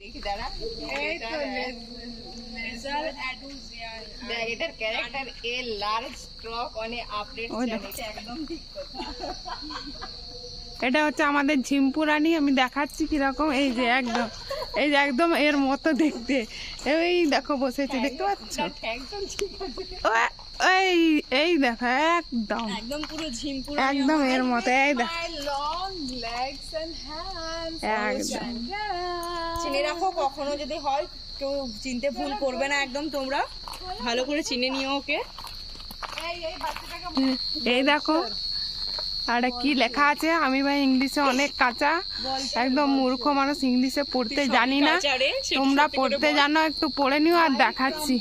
দেখি দাঁড়া, এটার character a large stroke on a update channel, একদম ঠিক কথা। এটা হচ্ছে আমাদের ঝিম্পু রানী, আমি দেখাচ্ছি কিরকম। এই যে একদম এর মতো দেখতে। এই দেখো বসেছে, দেখতে পাচ্ছ? একদম ঠিক আছে। এই দেখো একদম পুরো ঝিম্পু একদম এর মতো। এই দেখো লং লেগস এন্ড হ্যান্ডস। একদম চিনে রাখো, কখনো যদি হয় কেউ চিনতে ভুল করবে না, একদম তোমরা ভালো করে চিনে নিও ওকে। এই দেখো আর কি লেখা আছে। আমি ভাই ইংলিশে অনেক কাঁচা, একদম মূর্খ মানুষ, ইংলিশে পড়তে জানি না। তোমরা পড়তে জানো, একটু পড়ে নিও আর দেখাচ্ছি।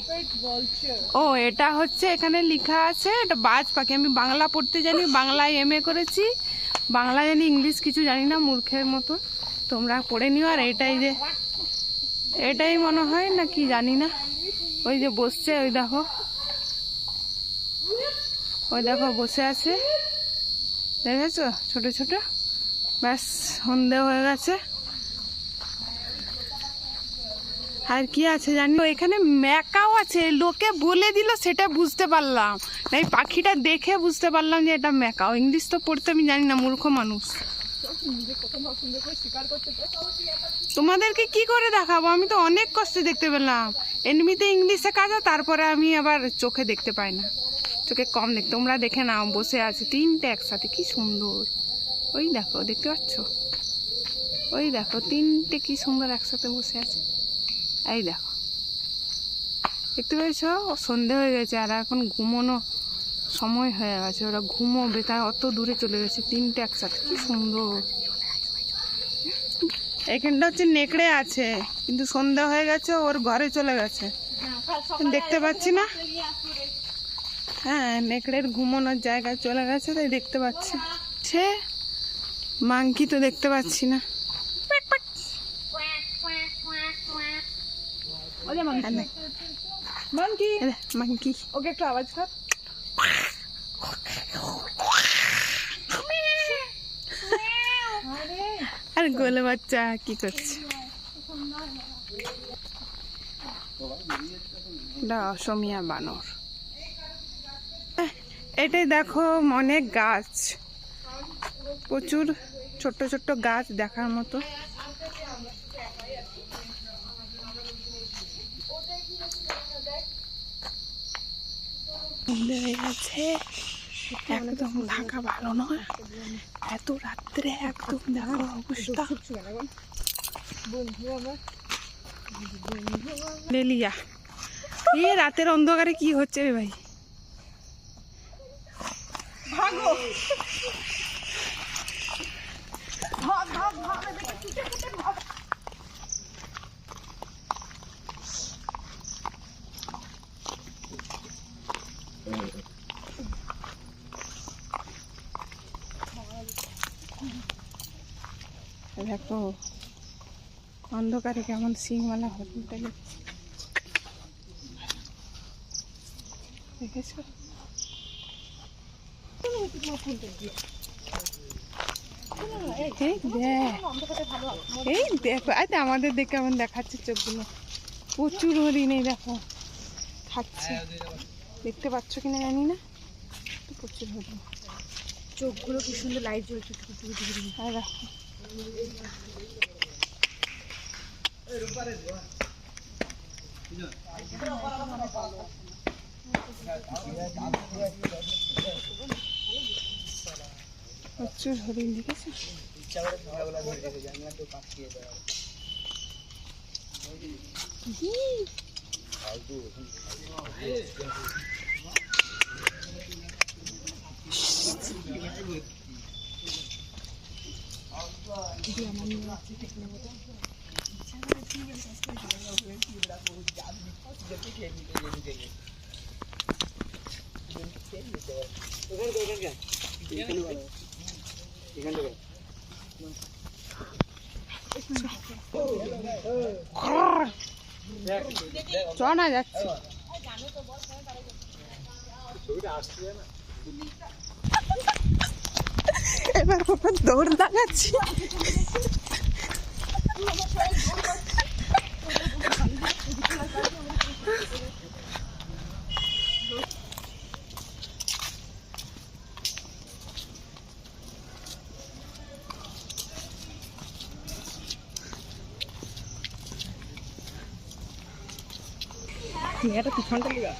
ও এটা হচ্ছে এখানে লেখা আছে, এটা বাজ পাখি। আমি বাংলা পড়তে জানি, বাংলায় MA করেছি, বাংলা জানি, ইংলিশ কিছু জানি না, মূর্খের মতো। তোমরা পড়ে নিও। আর এটাই মনে হয় না কি জানি না। ওই যে বসছে, ওই দেখো বসে আছে, দেখেছো? ছোট ছোট। ব্যাস সন্ধে হয়ে গেছে। আর কি আছে জানি, এখানে ম্যাকাও আছে। লোকে বলে দিল, সেটা বুঝতে পারলাম। এই পাখিটা দেখে বুঝতে পারলাম যে এটা ম্যাকাও। ইংলিশ তো পড়তে আমি জানি না, মূর্খ মানুষ। তোমাদেরকে কি করে দেখাবো? আমি তো অনেক কষ্টে দেখতে পেলাম। এমনিতে ইংলিশে কাজা, তারপরে আমি আবার চোখে দেখতে পাই না, চোখে কম দেখতে। তোমরা দেখে নাও, বসে আছে তিনটে একসাথে, কি সুন্দর। ওই দেখো, দেখতে পাচ্ছ? ওই দেখো তিনটে কি সুন্দর একসাথে বসে আছে। এই দেখো, দেখতে পেয়েছ? সন্ধে হয়ে গেছে আর এখন ঘুমোনো সময় হয়ে গেছে। ওরা ঘুমোবে, তাই অত দূরে চলে গেছে তিনটে একসাথে, কি সুন্দর। এখানটা হচ্ছে নেকড়ে আছে, কিন্তু সন্ধ্যা হয়ে গেছে, ওর ঘরে চলে গেছে, দেখতে পাচ্ছি না। হ্যাঁ, নেকড়ের ঘুমানোর জায়গায় চলে গেছে, তাই দেখতে পাচ্ছি। সে মাংকি তো দেখতে পাচ্ছি না। মাংকি ওকে একটু আওয়াজ কর। আর গোলে বাচ্চা কি করছে? অসমিয়া বানর। এটাই দেখো, অনেক গাছ, প্রচুর ছোট্ট ছোট্ট গাছ দেখার মতো। একদম থাকা ভালো নয় এত রাত্রে, একদম দেখো অবস্থা। লেলিয়া, এই রাতের অন্ধকারে কি হচ্ছে রে ভাই? ভাগো, দেখো অন্ধকারে কেমন সিংমালা হোটেলটা দেখেছো? এই দেখো, আচ্ছা আমাদের দেখে কেমন দেখাচ্ছে চোখগুলো। প্রচুর হরিণ, এই দেখো খাচ্ছে, দেখতে পাচ্ছ কিনা জানি না, প্রচুর হরিণ। চোখগুলো কি সুন্দর লাইট জ্বলছে। আর দেখো প্রচুর হরিণ, দেখেছো? চনা যাচ্ছে, এবার দৌড় লাগাচ্ছি। এটা পিছনটা লিয়ে